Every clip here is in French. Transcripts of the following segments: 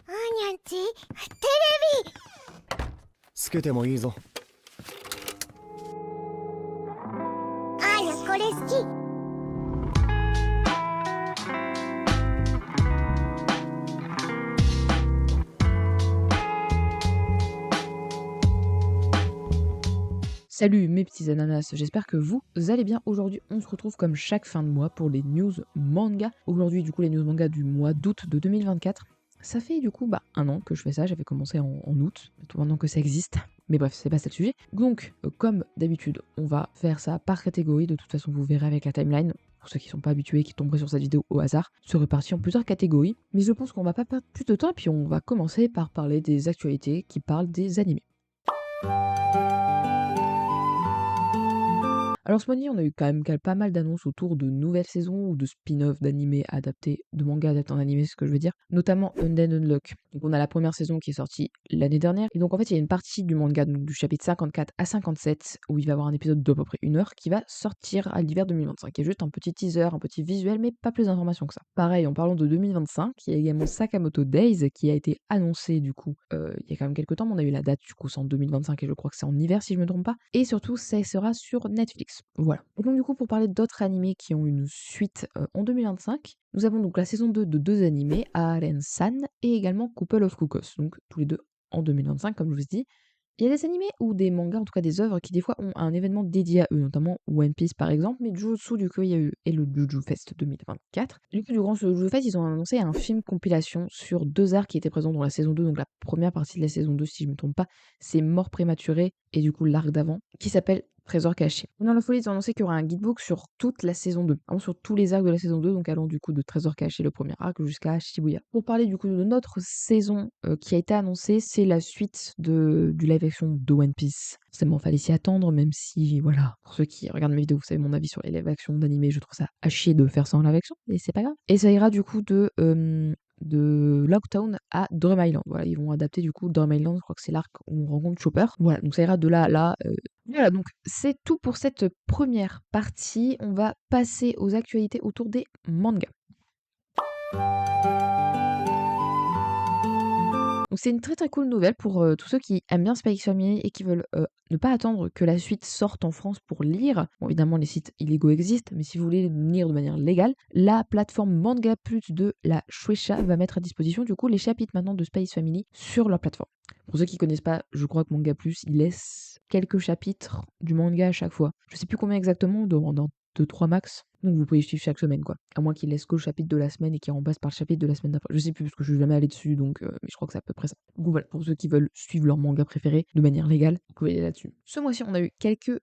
あーにゃんち、テレビ。つけてもいいぞ。あーにゃこれ好き。Salut mes petits ananas, j'espère que vous allez bien. Aujourd'hui, on se retrouve comme chaque fin de mois pour les news manga. Aujourd'hui, du coup, les news manga du mois d'août de 2024. Ça fait du coup un an que je fais ça, j'avais commencé en août, maintenant que ça existe. Mais bref, c'est pas ça le sujet. Donc, comme d'habitude, on va faire ça par catégorie. De toute façon, vous verrez avec la timeline. Pour ceux qui sont pas habitués, qui tomberaient sur cette vidéo au hasard, se répartit en plusieurs catégories. Mais je pense qu'on va pas perdre plus de temps et puis on va commencer par parler des actualités qui parlent des animés. Alors ce mois-ci, on a eu quand même pas mal d'annonces autour de nouvelles saisons ou de spin-off d'animés adaptés, de mangas adaptés en animé, c'est ce que je veux dire, notamment Undead Unluck. Donc on a la première saison qui est sortie l'année dernière, et donc en fait il y a une partie du manga, donc du chapitre 54 à 57, où il va y avoir un épisode d'à peu près 1 heure qui va sortir à l'hiver 2025, qui est juste un petit teaser, un petit visuel, mais pas plus d'informations que ça. Pareil, en parlant de 2025, il y a également Sakamoto Days qui a été annoncé du coup il y a quand même quelques temps, mais on a eu la date du coup c'est en 2025 et je crois que c'est en hiver si je me trompe pas, et surtout ça sera sur Netflix. Voilà. Et donc du coup, pour parler d'autres animés qui ont une suite en 2025, nous avons donc la saison 2 de 2 animés, Aren-san et également Couple of Cuckoos, donc tous les deux en 2025 comme je vous ai dit. Il y a des animés ou des mangas, en tout cas des œuvres qui des fois ont un événement dédié à eux, notamment One Piece par exemple, mais Jujutsu du coup il y a eu et le Juju Fest 2024. Du coup durant ce Juju Fest, ils ont annoncé un film compilation sur 2 arcs qui étaient présents dans la saison 2, donc la première partie de la saison 2 si je ne me trompe pas, c'est Mort prématurée et du coup l'arc d'avant, qui s'appelle Trésor caché. Dans la folie, ils ont annoncé qu'il y aura un guidebook sur toute la saison 2, vraiment sur tous les arcs de la saison 2, donc allant du coup de Trésor caché, le premier arc, jusqu'à Shibuya. Pour parler du coup de notre saison qui a été annoncée, c'est la suite du live action de One Piece. Forcément, fallait s'y attendre, même si, voilà, pour ceux qui regardent mes vidéos, vous savez mon avis sur les live action d'animé, je trouve ça à chier de faire ça en live action, mais c'est pas grave. Et ça ira du coup de Lockdown à Drum Island. Voilà, ils vont adapter du coup Drum Island, je crois que c'est l'arc où on rencontre Chopper. Voilà, donc ça ira de là à là. Voilà, donc c'est tout pour cette première partie. On va passer aux actualités autour des mangas. Donc c'est une très très cool nouvelle pour tous ceux qui aiment bien Spy X Family et qui veulent ne pas attendre que la suite sorte en France pour lire. Bon, évidemment, les sites illégaux existent, mais si vous voulez lire de manière légale, la plateforme Manga Plus de la Shueisha va mettre à disposition du coup les chapitres maintenant de Spy X Family sur leur plateforme. Pour ceux qui connaissent pas, je crois que Manga Plus, il laisse quelques chapitres du manga à chaque fois. Je sais plus combien exactement, dans 2-3 max. Donc vous pouvez suivre chaque semaine quoi. À moins qu'il laisse que le chapitre de la semaine et qu'il remplace par le chapitre de la semaine d'après. Je sais plus parce que je suis jamais allé dessus donc mais je crois que c'est à peu près ça. Donc voilà, pour ceux qui veulent suivre leur manga préféré de manière légale, vous pouvez aller là-dessus. Ce mois-ci, on a eu quelques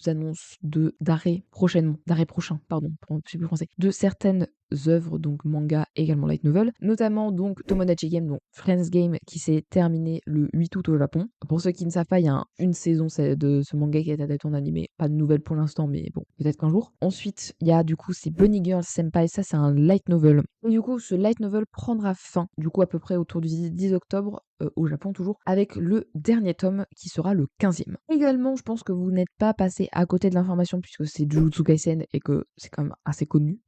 annonces d'arrêt prochainement, d'arrêt prochain, pardon, je suis plus français, de certaines œuvres, donc manga et également light novel, notamment donc Tomodachi Game, donc Friends Game, qui s'est terminé le 8 août au Japon. Pour ceux qui ne savent pas, il y a une saison de ce manga qui est adapté en animé, pas de nouvelles pour l'instant, mais bon, peut-être qu'un jour. Ensuite, il y a du coup c'est Bunny Girl Senpai, ça c'est un light novel. Et du coup, ce light novel prendra fin, du coup à peu près autour du 10 octobre, au Japon toujours, avec le dernier tome qui sera le 15e. Également, je pense que vous n'êtes pas passé à côté de l'information puisque c'est Jujutsu Kaisen et que c'est quand même assez connu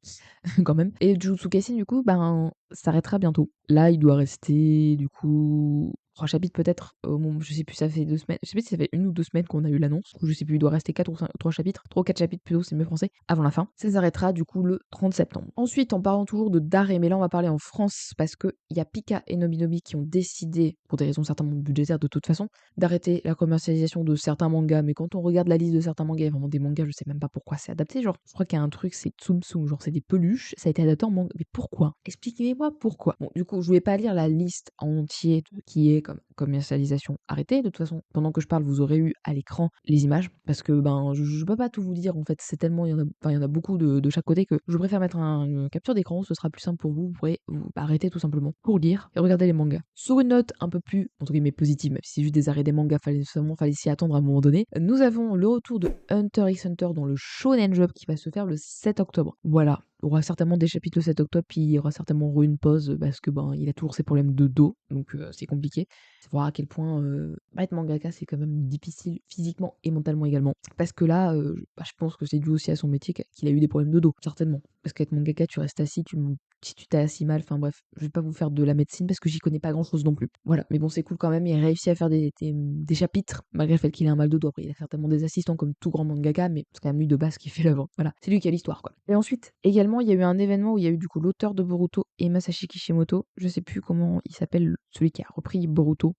quand même. Et Jujutsu Kaisen du coup, s'arrêtera bientôt. Là, il doit rester du coup 3 chapitres peut-être au moment, je sais plus, ça fait 2 semaines, je sais plus si ça fait 1 ou 2 semaines qu'on a eu l'annonce, ou je sais plus, il doit rester 4 ou 5, 3 chapitres, 3 ou 4 chapitres plutôt, c'est mieux français, avant la fin. Ça s'arrêtera du coup le 30 septembre. Ensuite, en parlant toujours de Daré, mais là on va parler en France parce que il y a Pika et Nobinobi qui ont décidé, pour des raisons certainement budgétaires de toute façon, d'arrêter la commercialisation de certains mangas. Mais quand on regarde la liste de certains mangas, il y a vraiment des mangas, je sais même pas pourquoi c'est adapté. Genre, je crois qu'il y a un truc, c'est Tsum Tsum, genre c'est des peluches, ça a été adapté en manga. Mais pourquoi? Expliquez-moi pourquoi. Bon, du coup, je vais pas lire la liste en entier qui est comme commercialisation arrêtée. De toute façon, pendant que je parle, vous aurez eu à l'écran les images parce que je peux pas tout vous dire en fait. C'est tellement, il y en a beaucoup de chaque côté que je préfère mettre une capture d'écran. Ce sera plus simple pour vous. Vous pourrez vous arrêter tout simplement pour lire et regarder les mangas. Sur une note un peu plus entre guillemets positive, même si c'est juste des arrêts des mangas, fallait s'y attendre à un moment donné. Nous avons le retour de Hunter x Hunter dans le Shonen Jump qui va se faire le 7 octobre. Voilà. Il y aura certainement des chapitres le 7 octobre, puis il y aura certainement une pause parce que il a toujours ses problèmes de dos, donc c'est compliqué. C'est voir à quel point être mangaka c'est quand même difficile physiquement et mentalement également. Parce que là, je pense que c'est dû aussi à son métier qu'il a eu des problèmes de dos, certainement. Parce qu'être mangaka, tu restes assis, si tu t'as si mal, enfin bref, je vais pas vous faire de la médecine parce que j'y connais pas grand-chose non plus. Voilà, mais bon, c'est cool quand même, il a réussi à faire des chapitres, malgré le fait qu'il ait un mal de dos. Après, il a certainement des assistants comme tout grand mangaka, mais c'est quand même lui de base qui fait l'œuvre. Voilà, c'est lui qui a l'histoire, quoi. Et ensuite, également, il y a eu un événement où il y a eu du coup l'auteur de Boruto et Masashi Kishimoto. Je sais plus comment il s'appelle, celui qui a repris Boruto,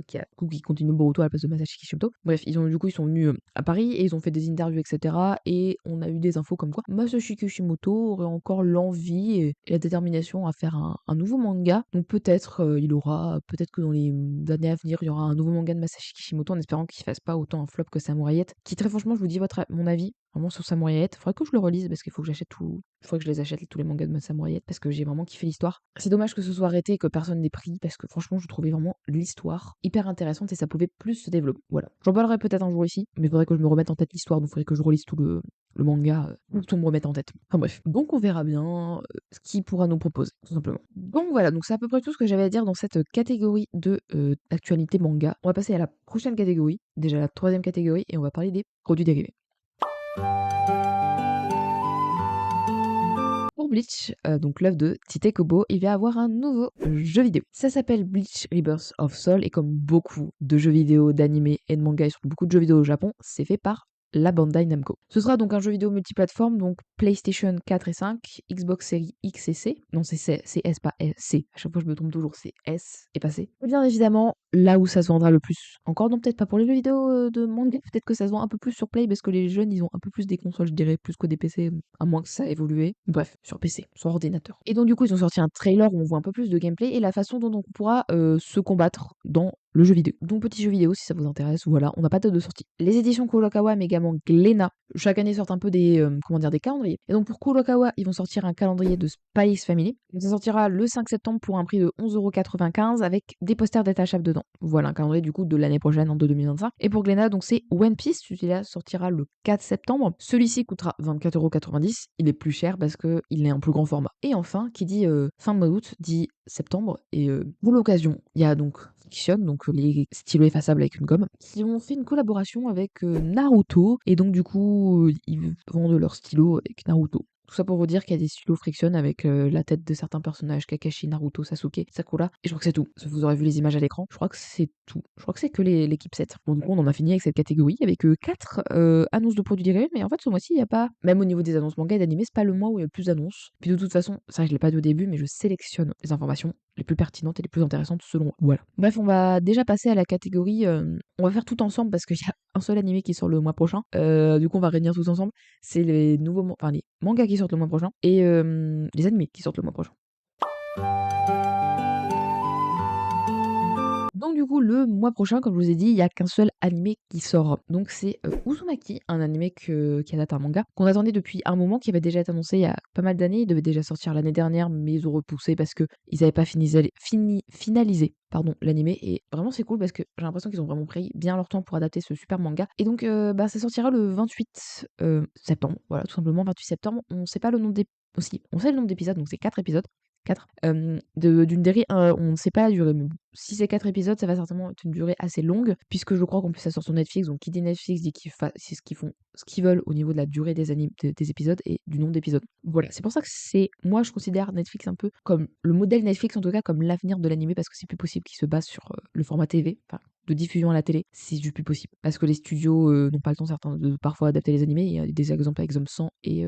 qui continue Boruto à la place de Masashi Kishimoto. Bref, ils sont venus à Paris et ils ont fait des interviews, etc. Et on a eu des infos comme quoi Masashi Kishimoto aurait encore l'envie et la détermination à faire un nouveau manga. Donc peut-être que dans les années à venir, il y aura un nouveau manga de Masashi Kishimoto en espérant qu'il fasse pas autant un flop que Samurai X, qui très franchement, je vous dis mon avis vraiment sur Samurai X. Faudrait que je le relise parce qu'il faut que il faudrait que je les achète tous les mangas de Samurai X parce que j'ai vraiment kiffé l'histoire. C'est dommage que ce soit arrêté et que personne n'ait pris parce que franchement, je trouvais vraiment l'histoire hyper intéressante et ça pouvait plus se développer. Voilà. J'en parlerai peut-être un jour ici, mais il faudrait que je me remette en tête l'histoire, donc il faudrait que je relise tout le manga pour tout me remettre en tête. Enfin bref. Donc on verra bien ce qu'il pourra nous proposer, tout simplement. Donc voilà, donc c'est à peu près tout ce que j'avais à dire dans cette catégorie de actualité manga. On va passer à la prochaine catégorie, déjà la troisième catégorie, et on va parler des produits dérivés. Pour Bleach, donc l'œuvre de Tite Kubo, il va avoir un nouveau jeu vidéo. Ça s'appelle Bleach Rebirth of Soul et comme beaucoup de jeux vidéo, d'anime et de manga et surtout beaucoup de jeux vidéo au Japon, c'est fait par la Bandai Namco. Ce sera donc un jeu vidéo multiplateforme, donc PlayStation 4 et 5, Xbox Series X et C. Non, c'est S, pas C. À chaque fois, je me trompe toujours, c'est S et pas C. Et bien évidemment, là où ça se vendra le plus. Encore non, peut-être pas pour les jeux vidéo de manga, peut-être que ça se vend un peu plus sur Play parce que les jeunes, ils ont un peu plus des consoles, je dirais, plus que des PC, à moins que ça ait évolué. Bref, sur PC, sur ordinateur. Et donc, du coup, ils ont sorti un trailer où on voit un peu plus de gameplay et la façon dont on pourra se combattre dans le jeu vidéo. Donc petit jeu vidéo si ça vous intéresse, voilà, on n'a pas de date de sortie. Les éditions Kurokawa mais également Glénat, chaque année sortent un peu des des calendriers. Et donc pour Kurokawa, ils vont sortir un calendrier de Spice Family. Donc ça sortira le 5 septembre pour un prix de 11,95€ avec des posters détachables dedans. Voilà un calendrier du coup de l'année prochaine en 2025. Et pour Glénat, donc c'est One Piece, celui-là sortira le 4 septembre. Celui-ci coûtera 24,90€, il est plus cher parce que il est un plus grand format. Et enfin, qui dit fin de mois d'août dit septembre et pour l'occasion, il y a donc Fiction, donc les stylos effaçables avec une gomme, qui ont fait une collaboration avec Naruto, et donc du coup, ils vendent leurs stylos avec Naruto. Tout ça pour vous dire qu'il y a des stylos Friction avec la tête de certains personnages, Kakashi, Naruto, Sasuke, Sakura, et je crois que c'est tout. Vous aurez vu les images à l'écran, je crois que c'est tout. Je crois que c'est que l'équipe 7. Bon, du coup, on en a fini avec cette catégorie, avec 4 annonces de produits dérivés, mais en fait, ce mois-ci, il n'y a pas, même au niveau des annonces manga et d'animé, c'est pas le mois où il y a le plus d'annonces. Puis de toute façon, ça, je l'ai pas dit au début, mais je sélectionne les informations les plus pertinentes et les plus intéressantes selon moi. Voilà. Bref, on va déjà passer à la catégorie. On va faire tout ensemble parce qu'il y a un seul animé qui sort le mois prochain. Du coup, on va réunir tous ensemble. C'est les les mangas qui sortent le mois prochain et les animés qui sortent le mois prochain. Donc du coup, le mois prochain, comme je vous ai dit, il y a qu'un seul animé qui sort. Donc c'est Uzumaki, un animé qui adapte un manga qu'on attendait depuis un moment, qui avait déjà été annoncé il y a pas mal d'années. Il devait déjà sortir l'année dernière, mais ils ont repoussé parce que ils n'avaient pas finalisé l'animé. Et vraiment c'est cool parce que j'ai l'impression qu'ils ont vraiment pris bien leur temps pour adapter ce super manga. Et donc ça sortira le 28 septembre. Voilà, tout simplement 28 septembre. On sait pas le nom on sait le nombre d'épisodes, donc c'est 4 épisodes. 4 d'une série, on ne sait pas la durée, mais bon, si c'est 4 épisodes, ça va certainement être une durée assez longue, puisque je crois qu'en plus ça sort sur Netflix, donc qui dit Netflix dit c'est ce qu'ils veulent au niveau de la durée des épisodes et du nombre d'épisodes. Voilà, c'est pour ça que moi je considère Netflix un peu comme le modèle Netflix, en tout cas comme l'avenir de l'animé, parce que c'est plus possible qu'il se base sur le format TV, enfin de diffusion à la télé, c'est juste plus possible. Parce que les studios n'ont pas le temps certains de parfois adapter les animés, il y a des exemples avec Zom-100 et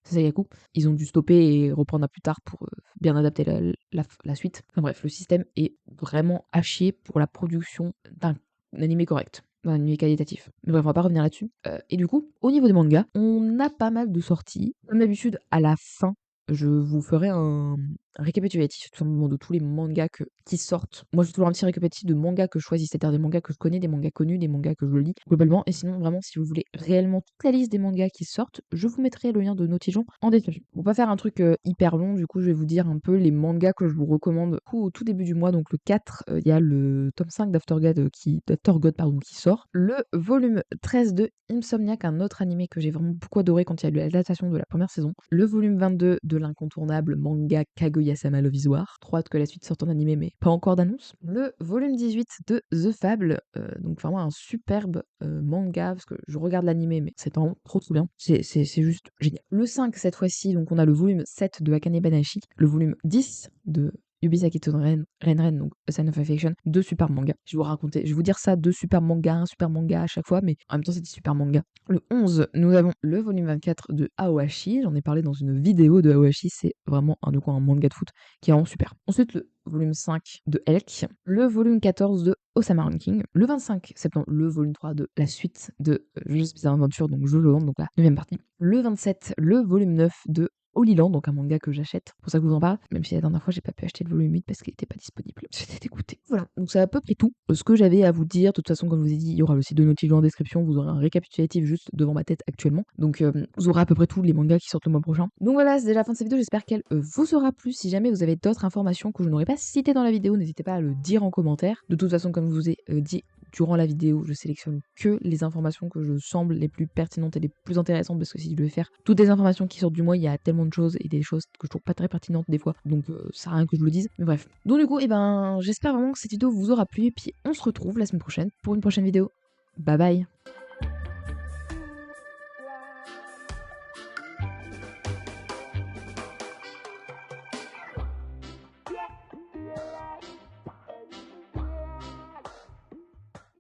Sasayaku, ils ont dû stopper et reprendre à plus tard pour bien adapter la suite. Enfin bref, le système est vraiment à chier pour la production d'un animé correct, d'un animé qualitatif. Mais bref, on va pas revenir là-dessus. Et du coup, au niveau des mangas, on a pas mal de sorties. Comme d'habitude, à la fin, je vous ferai un récapitulatif tout simplement de tous les mangas qui sortent. Moi, je fais toujours un petit récapitulatif de mangas que je choisis, c'est-à-dire des mangas que je connais, des mangas connus, des mangas que je lis globalement. Et sinon, vraiment, si vous voulez réellement toute la liste des mangas qui sortent, je vous mettrai le lien de Notijon en description. Pour pas faire un truc hyper long, du coup, je vais vous dire un peu les mangas que je vous recommande au tout début du mois. Donc le 4, il y a le tome 5 d'Aftergod qui sort. Le volume 13 de Insomniac, un autre animé que j'ai vraiment beaucoup adoré quand il y a eu l'adaptation de la première saison. Le volume 22 de l'incontournable manga Kaguya Yasama Love is War. Trop hâte que la suite sorte en animé, mais pas encore d'annonce. Le volume 18 de The Fable, donc vraiment un superbe manga, parce que je regarde l'animé, mais c'est vraiment trop bien. C'est juste génial. Le 5, cette fois-ci, donc on a le volume 7 de Akane Banashi, le volume 10 de Yubisaki Renren, donc A Sign of Affection, deux super mangas. Je vais vous dire ça, deux super mangas, un super manga à chaque fois, mais en même temps c'est des super mangas. Le 11, nous avons le volume 24 de Aoashi, j'en ai parlé dans une vidéo de Aoashi, c'est vraiment un manga de foot qui est vraiment super. Ensuite le volume 5 de Elk, le volume 14 de Osama Ranking, le 25 septembre, le volume 3 de la suite de Jojo's Bizarre Adventure, donc Jojo Land, donc la 9ème partie. Le 27, le volume 9 de Holy Land, donc un manga que j'achète, pour ça que je vous en parle, même si la dernière fois j'ai pas pu acheter le volume 8 parce qu'il était pas disponible. J'étais dégoûtée. Voilà, donc c'est à peu près tout ce que j'avais à vous dire. De toute façon, comme je vous ai dit, il y aura le site de Naughty Dog en description, vous aurez un récapitulatif juste devant ma tête actuellement. Donc vous aurez à peu près tous les mangas qui sortent le mois prochain. Donc voilà, c'est déjà la fin de cette vidéo, j'espère qu'elle vous aura plu. Si jamais vous avez d'autres informations que je n'aurais pas citées dans la vidéo, n'hésitez pas à le dire en commentaire. De toute façon, comme je vous ai dit, durant la vidéo, je sélectionne que les informations que je semble les plus pertinentes et les plus intéressantes, parce que si je devais faire toutes les informations qui sortent du mois, il y a tellement de choses et des choses que je trouve pas très pertinentes des fois, donc ça sert à rien que je le dise, mais bref. Donc du coup, j'espère vraiment que cette vidéo vous aura plu, et puis on se retrouve la semaine prochaine pour une prochaine vidéo. Bye bye.